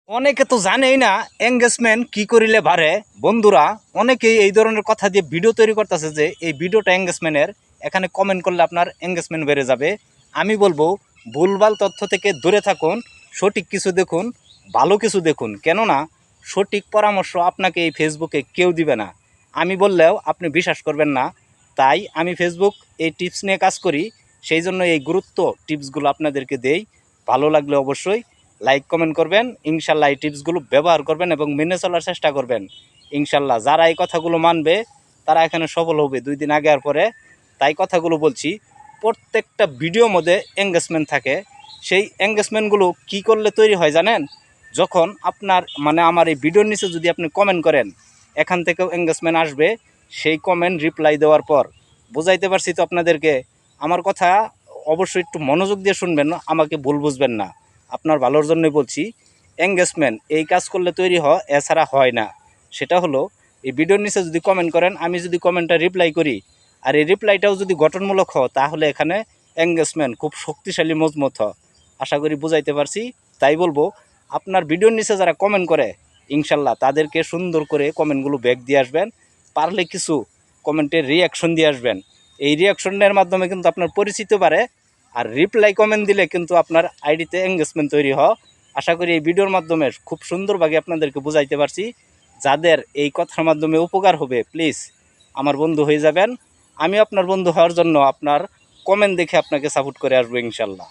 অনেকে তো জানেই না এঙ্গেজমেন্ট কি করিলে বাড়ে। বন্ধুরা অনেকেই এই ধরনের কথা দিয়ে ভিডিও তৈরি করতেছে যে এই ভিডিওটা এঙ্গেজমেন্টের, এখানে কমেন্ট করলে আপনার এঙ্গেজমেন্ট বেড়ে যাবে। আমি বলবো ভুলভাল তথ্য থেকে দূরে থাকুন, সঠিক কিছু দেখুন, ভালো কিছু দেখুন। কেননা সঠিক পরামর্শ আপনাকে এই ফেসবুকে কেউ দিবে না, আমি বললেও আপনি বিশ্বাস করবেন না। তাই আমি ফেসবুক এই টিপস নিয়ে কাজ করি, সেই জন্য এই গুরুত্ব টিপসগুলো আপনাদেরকে দেই। ভালো লাগলে অবশ্যই লাইক কমেন্ট করবেন। ইনশাল্লাহ এই টিপসগুলো ব্যবহার করবেন এবং মেনে চলার চেষ্টা করবেন। ইনশাল্লাহ যারা এই কথাগুলো মানবে তারা এখানে সফল হবে 2 দিন আগে আর পরে। তাই কথাগুলো বলছি, প্রত্যেকটা ভিডিওর মধ্যে এঙ্গেজমেন্ট থাকে। সেই এঙ্গেজমেন্টগুলো কি করলে তৈরি হয় জানেন? যখন আপনার আমার এই ভিডিওর নিচে যদি আপনি কমেন্ট করেন, এখান থেকেও এঙ্গেজমেন্ট আসবে। সেই কমেন্ট রিপ্লাই দেওয়ার পর বুঝাইতে পারছি তো আপনাদেরকে। আমার কথা অবশ্যই একটু মনোযোগ দিয়ে শুনবেন, আমাকে ভুল বুঝবেন না, আপনার ভালোর জন্যই বলছি। এঙ্গেজমেন্ট এই কাজ করলে তৈরি হয়, এছাড়া হয় না। সেটা হলো এই ভিডিওর নিচে যদি কমেন্ট করেন, আমি যদি কমেন্টটা রিপ্লাই করি, আর এই রিপ্লাইটাও যদি গঠনমূলক হয়, তাহলে এখানে এঙ্গেজমেন্ট খুব শক্তিশালী মজবুত হয়। আশা করি বুঝাইতে পারছি। তাই বলবো আপনার ভিডিওর নিচে যারা কমেন্ট করে, ইনশাল্লাহ তাদেরকে সুন্দর করে কমেন্টগুলো ব্যাক দিয়ে আসবেন। পারলে কিছু কমেন্টের রিয়াকশন দিয়ে আসবেন। এই রিয়াকশনের মাধ্যমে কিন্তু আপনার পরিচিত বাড়ে। আর রিপ্লাই কমেন্ট দিলে কিন্তু আপনার আইডিতে এঙ্গেজমেন্ট তৈরি হয়। আশা করি এই ভিডিওর মাধ্যমে খুব সুন্দরভাবে আপনাদেরকে বুঝাইতে পারছি। যাদের এই কথার মাধ্যমে উপকার হবে, প্লিজ আমার বন্ধু হয়ে যাবেন। আমি আপনার বন্ধু হওয়ার জন্য আপনার কমেন্ট দেখে আপনাকে সাপোর্ট করে আসবো ইনশাল্লাহ।